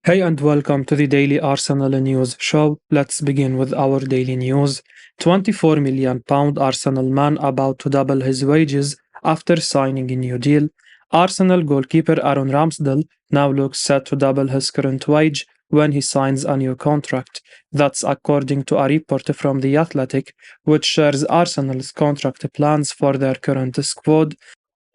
Hey and welcome to the Daily Arsenal News Show. Let's begin with our daily news. £24 million Arsenal man about to double his wages after signing a new deal. Arsenal goalkeeper Aaron Ramsdale now looks set to double his current wage when he signs a new contract. That's according to a report from The Athletic, which shares Arsenal's contract plans for their current squad.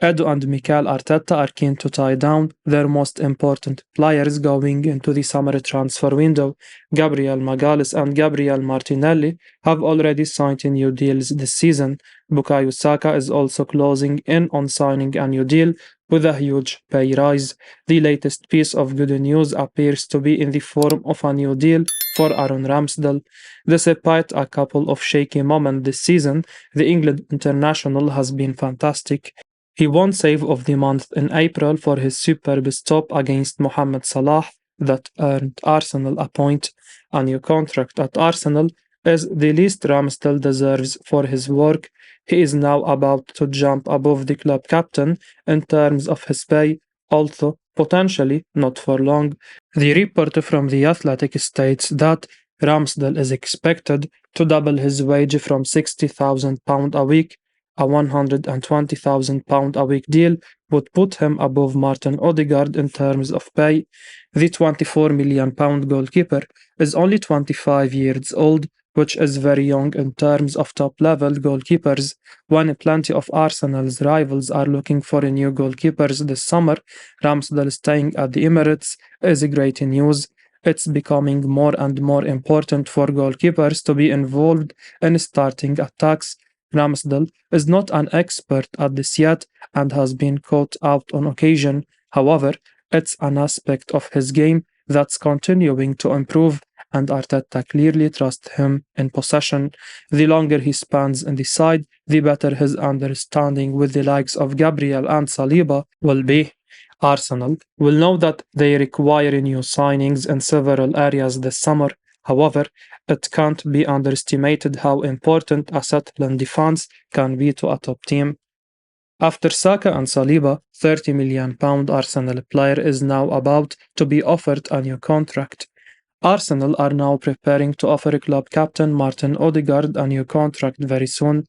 Edu and Mikel Arteta are keen to tie down their most important players going into the summer transfer window. Gabriel Magalhaes and Gabriel Martinelli have already signed new deals this season. Bukayo Saka is also closing in on signing a new deal with a huge pay rise. The latest piece of good news appears to be in the form of a new deal for Aaron Ramsdale. Despite a couple of shaky moments this season, the England international has been fantastic. He won Save of the Month in April for his superb stop against Mohamed Salah that earned Arsenal a point. A new contract at Arsenal is the least Ramsdale deserves for his work. He is now about to jump above the club captain in terms of his pay, although potentially not for long. The report from The Athletic states that Ramsdale is expected to double his wage from £60,000 a week. A £120,000 a week deal would put him above Martin Odegaard in terms of pay. The £24 million goalkeeper is only 25 years old, which is very young in terms of top-level goalkeepers. When plenty of Arsenal's rivals are looking for new goalkeepers this summer, Ramsdale staying at the Emirates is great news. It's becoming more and more important for goalkeepers to be involved in starting attacks. Ramsdale is not an expert at this yet and has been caught out on occasion. However, it's an aspect of his game that's continuing to improve, and Arteta clearly trusts him in possession. The longer he spends in the side, the better his understanding with the likes of Gabriel and Saliba will be. Arsenal will know that they require new signings in several areas this summer. However, it can't be underestimated how important a settling defense can be to a top team. After Saka and Saliba, £30 million Arsenal player is now about to be offered a new contract. Arsenal are now preparing to offer club captain Martin Odegaard a new contract very soon.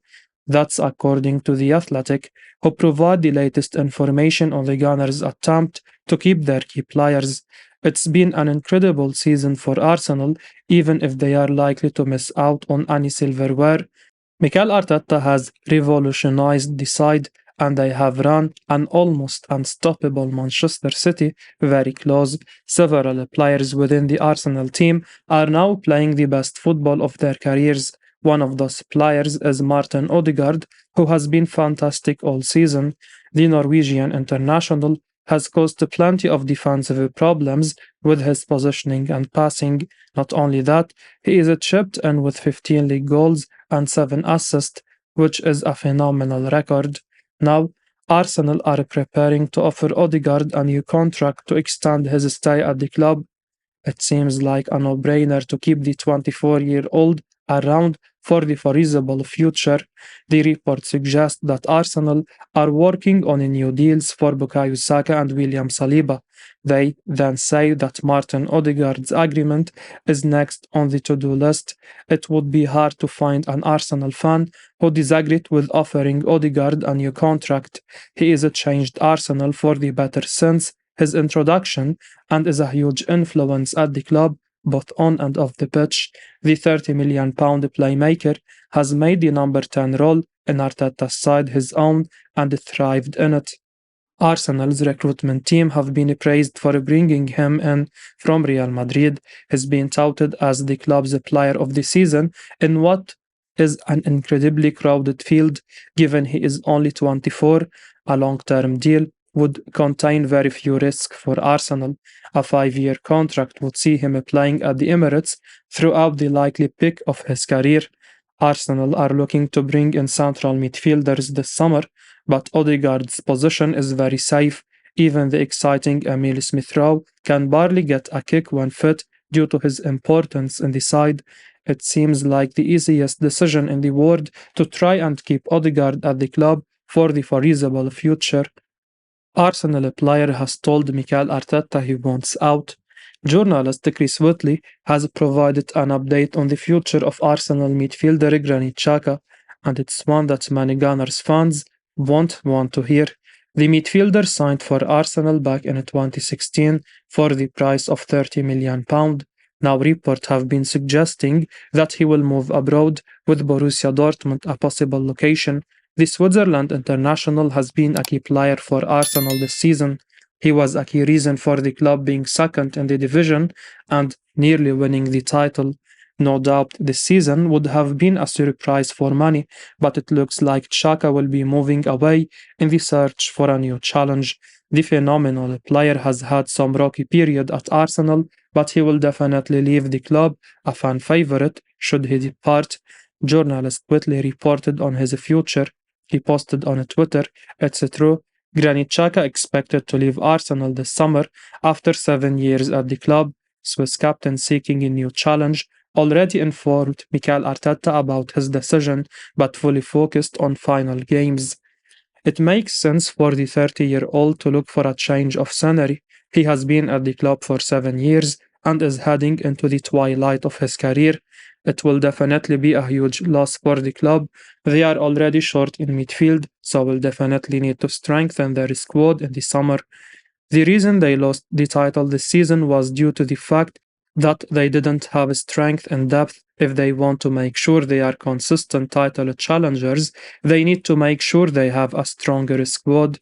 That's according to The Athletic, who provide the latest information on the Gunners' attempt to keep their key players. It's been an incredible season for Arsenal, even if they are likely to miss out on any silverware. Mikel Arteta has revolutionized the side, and they have run an almost unstoppable Manchester City very close. Several players within the Arsenal team are now playing the best football of their careers. One of those players is Martin Odegaard, who has been fantastic all season. The Norwegian international has caused plenty of defensive problems with his positioning and passing. Not only that, he is chipped in with 15 league goals and 7 assists, which is a phenomenal record. Now, Arsenal are preparing to offer Odegaard a new contract to extend his stay at the club. It seems like a no-brainer to keep the 24-year-old around for the foreseeable future. The report suggests that Arsenal are working on new deals for Bukayo Saka and William Saliba. They then say that Martin Odegaard's agreement is next on the to-do list. It would be hard to find an Arsenal fan who disagreed with offering Odegaard a new contract. He is a changed Arsenal for the better since his introduction and is a huge influence at the club, both on and off the pitch. The £30 million playmaker has made the number 10 role in Arteta's side his own and thrived in it. Arsenal's recruitment team have been praised for bringing him in from Real Madrid. He's been touted as the club's player of the season in what is an incredibly crowded field, given he is only 24. A long-term deal would contain very few risks for Arsenal. A 5-year contract would see him playing at the Emirates throughout the likely peak of his career. Arsenal are looking to bring in central midfielders this summer, but Odegaard's position is very safe. Even the exciting Emil Smith-Rowe can barely get a kick when fit due to his importance in the side. It seems like the easiest decision in the world to try and keep Odegaard at the club for the foreseeable future. Arsenal player has told Mikel Arteta he wants out. Journalist Chris Wheatley has provided an update on the future of Arsenal midfielder Granit Xhaka, and it's one that many Gunners fans won't want to hear. The midfielder signed for Arsenal back in 2016 for the price of £30 million. Now reports have been suggesting that he will move abroad with Borussia Dortmund, a possible location. The Switzerland international has been a key player for Arsenal this season. He was a key reason for the club being second in the division and nearly winning the title. No doubt this season would have been a surprise for many, but it looks like Xhaka will be moving away in the search for a new challenge. The phenomenal player has had some rocky period at Arsenal, but he will definitely leave the club, a fan favorite, should he depart. Journalist Whitley reported on his future. He posted on Twitter, "It's true. Granit Xhaka expected to leave Arsenal this summer after 7 years at the club. Swiss captain seeking a new challenge already informed Mikel Arteta about his decision, but fully focused on final games. It makes sense for the 30-year-old to look for a change of scenery. He has been at the club for 7 years and is heading into the twilight of his career. It will definitely be a huge loss for the club. They are already short in midfield, so will definitely need to strengthen their squad in the summer. The reason they lost the title this season was due to the fact that they didn't have strength and depth. If they want to make sure they are consistent title challengers, they need to make sure they have a stronger squad."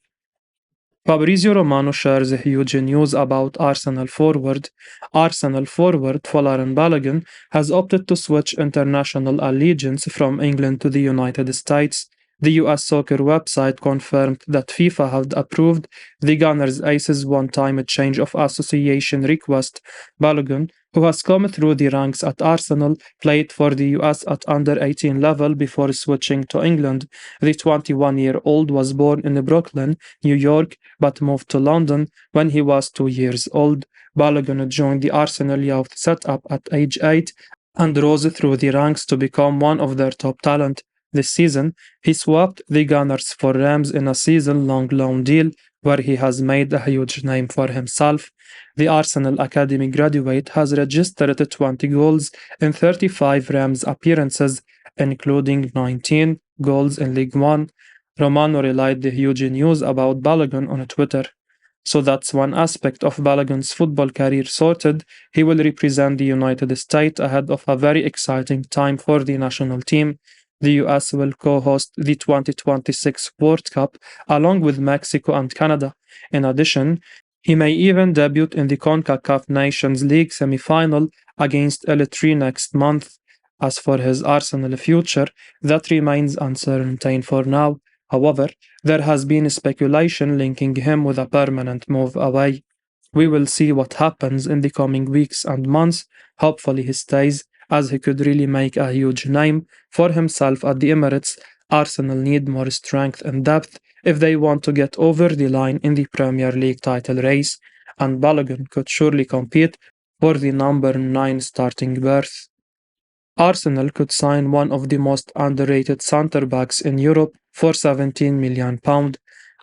Fabrizio Romano shares huge news about Arsenal forward. Arsenal forward Folarin Balogun has opted to switch international allegiance from England to the United States. The US soccer website confirmed that FIFA had approved the Gunners' Aces one-time change of association request. Balogun, who has come through the ranks at Arsenal, played for the US at under-18 level before switching to England. The 21-year-old was born in Brooklyn, New York, but moved to London when he was 2 years old. Balogun joined the Arsenal youth setup at age 8 and rose through the ranks to become one of their top talent. This season, he swapped the Gunners for Rams in a season-long loan deal where he has made a huge name for himself. The Arsenal Academy graduate has registered 20 goals in 35 Rams appearances, including 19 goals in League One. Romano relayed the huge news about Balogun on Twitter. "So that's one aspect of Balogun's football career sorted. He will represent the United States ahead of a very exciting time for the national team. The US will co-host the 2026 World Cup along with Mexico and Canada. In addition, he may even debut in the CONCACAF Nations League semi-final against L3 next month. As for his Arsenal future, that remains uncertain for now. However, there has been speculation linking him with a permanent move away. We will see what happens in the coming weeks and months. Hopefully he stays, as he could really make a huge name for himself at the Emirates. Arsenal need more strength and depth if they want to get over the line in the Premier League title race, and Balogun could surely compete for the number 9 starting berth. Arsenal could sign one of the most underrated centre-backs in Europe for £17 million.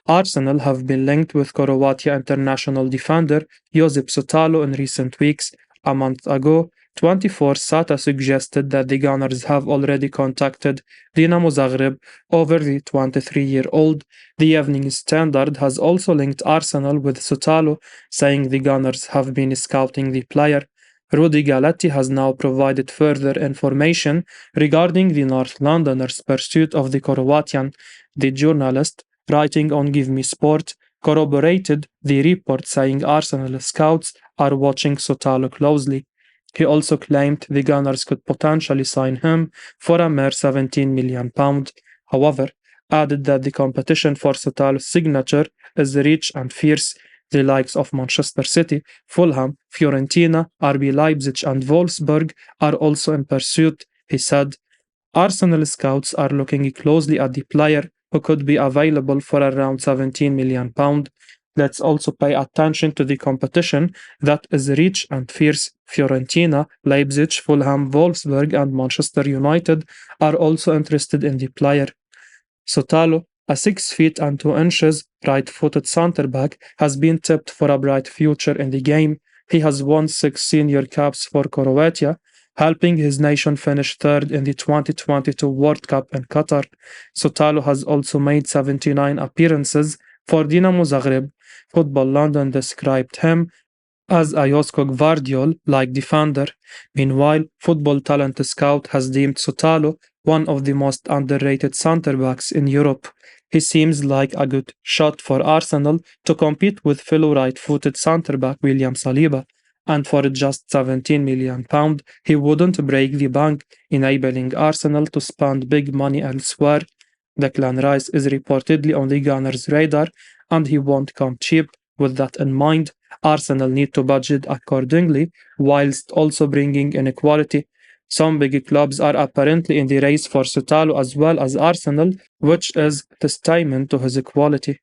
Arsenal have been linked with Croatia international defender Josip Sotalo in recent weeks. A month ago, 24 Sata suggested that the Gunners have already contacted Dinamo Zagreb over the 23-year-old. The Evening Standard has also linked Arsenal with Sotalo, saying the Gunners have been scouting the player. Rudy Galetti has now provided further information regarding the North Londoners' pursuit of the Croatian. The journalist, writing on Give Me Sport, corroborated the report, saying Arsenal scouts are watching Sotalo closely. He also claimed the Gunners could potentially sign him for a mere £17 million. However, added that the competition for Sotalo's signature is rich and fierce. The likes of Manchester City, Fulham, Fiorentina, RB Leipzig and Wolfsburg are also in pursuit, he said. Arsenal scouts are looking closely at the player, who could be available for around £17 million. Let's also pay attention to the competition that is rich and fierce. Fiorentina, Leipzig, Fulham, Wolfsburg and Manchester United are also interested in the player. Sotalo, a 6 feet and 2 inches right-footed centre-back, has been tipped for a bright future in the game. He has won 6 senior caps for Croatia, helping his nation finish third in the 2022 World Cup in Qatar. Sotalo has also made 79 appearances for Dinamo Zagreb. Football London described him as a Josko Gvardiol-like defender. Meanwhile, Football Talent Scout has deemed Sotalo one of the most underrated centre-backs in Europe. He seems like a good shot for Arsenal to compete with fellow right-footed centre-back William Saliba, and for just £17 million, he wouldn't break the bank, enabling Arsenal to spend big money elsewhere. Declan Rice is reportedly on the Gunners' radar, and he won't come cheap. With that in mind, Arsenal need to budget accordingly, whilst also bringing in quality. Some big clubs are apparently in the race for Sotalo as well as Arsenal, which is testament to his quality.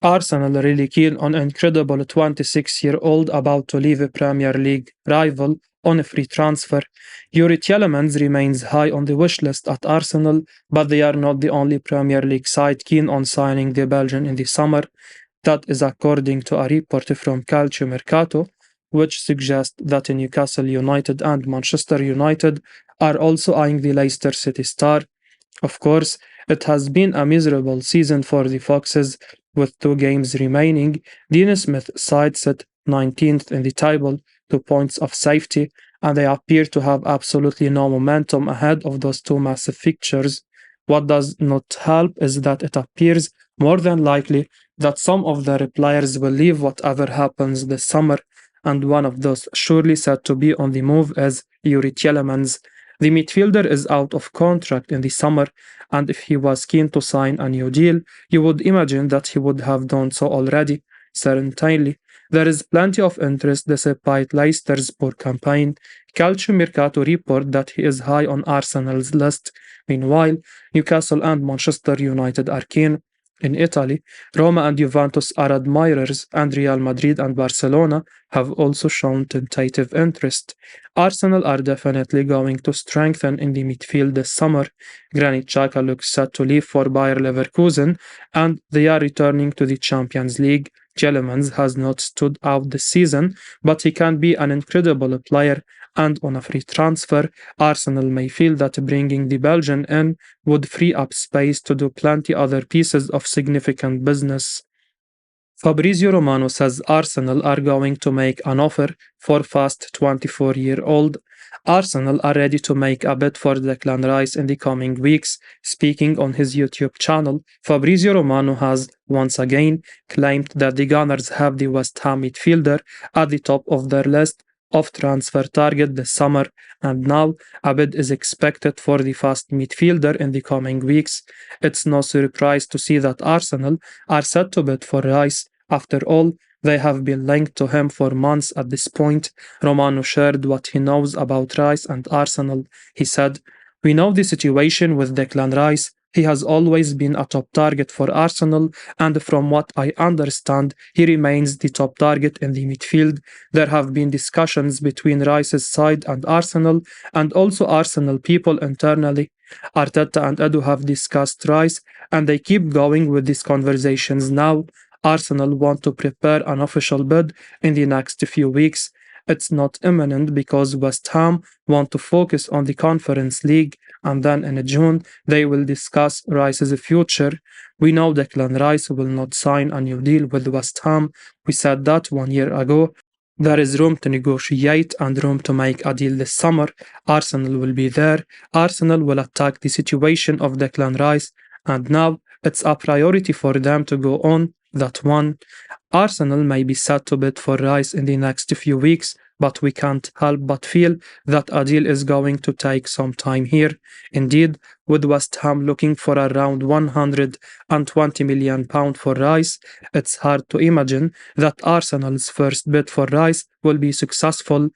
Arsenal really keen on incredible 26-year-old about to leave a Premier League rival on a free transfer. Yuri Tielemans remains high on the wish list at Arsenal, but they are not the only Premier League side keen on signing the Belgian in the summer. That is according to a report from Calcio Mercato, which suggests that Newcastle United and Manchester United are also eyeing the Leicester City star. Of course, it has been a miserable season for the Foxes, with 2 games remaining. Dean Smith's side sit 19th in the table, 2 points of safety, and they appear to have absolutely no momentum ahead of those 2 massive fixtures. What does not help is that it appears more than likely that some of their players will leave whatever happens this summer, and one of those surely said to be on the move is Yuri Tielemans. The midfielder is out of contract in the summer, and if he was keen to sign a new deal, you would imagine that he would have done so already. Certainly, there is plenty of interest despite Leicester's poor campaign. Calcio Mercato report that he is high on Arsenal's list. Meanwhile, Newcastle and Manchester United are keen. In Italy, Roma and Juventus are admirers, and Real Madrid and Barcelona have also shown tentative interest. Arsenal are definitely going to strengthen in the midfield this summer. Granit Xhaka looks set to leave for Bayer Leverkusen, and they are returning to the Champions League. Tielemans has not stood out this season, but he can be an incredible player, and on a free transfer, Arsenal may feel that bringing the Belgian in would free up space to do plenty other pieces of significant business. Fabrizio Romano says Arsenal are going to make an offer for fast 24-year-old. Arsenal are ready to make a bid for Declan Rice in the coming weeks. Speaking on his YouTube channel, Fabrizio Romano has, once again, claimed that the Gunners have the West Ham midfielder at the top of their list of transfer target this summer, and now a bid is expected for the fast midfielder in the coming weeks. It's no surprise to see that Arsenal are set to bid for Rice. After all, they have been linked to him for months at this point. Romano shared what he knows about Rice and Arsenal. He said, "We know the situation with Declan Rice. He has always been a top target for Arsenal, and from what I understand, he remains the top target in the midfield. There have been discussions between Rice's side and Arsenal, and also Arsenal people internally. Arteta and Edu have discussed Rice, and they keep going with these conversations now. Arsenal want to prepare an official bid in the next few weeks. It's not imminent because West Ham want to focus on the Conference League, and then in June they will discuss Rice's future. We know Declan Rice will not sign a new deal with West Ham. We said that 1 year ago. There is room to negotiate and room to make a deal this summer. Arsenal will be there. Arsenal will attack the situation of Declan Rice, and now it's a priority for them to go on that one. Arsenal may be set to bid for Rice in the next few weeks, but we can't help but feel that a deal is going to take some time here. Indeed, with West Ham looking for around £120 million for Rice, it's hard to imagine that Arsenal's first bid for Rice will be successful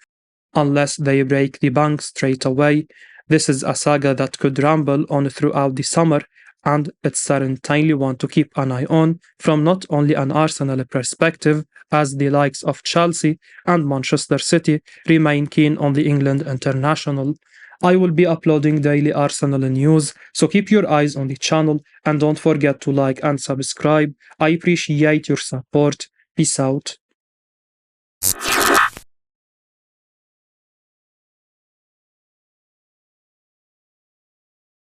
unless they break the bank straight away. This is a saga that could ramble on throughout the summer, and it's certainly one to keep an eye on from not only an Arsenal perspective, as the likes of Chelsea and Manchester City remain keen on the England international. I will be uploading daily Arsenal news, so keep your eyes on the channel and don't forget to like and subscribe. I appreciate your support. Peace out.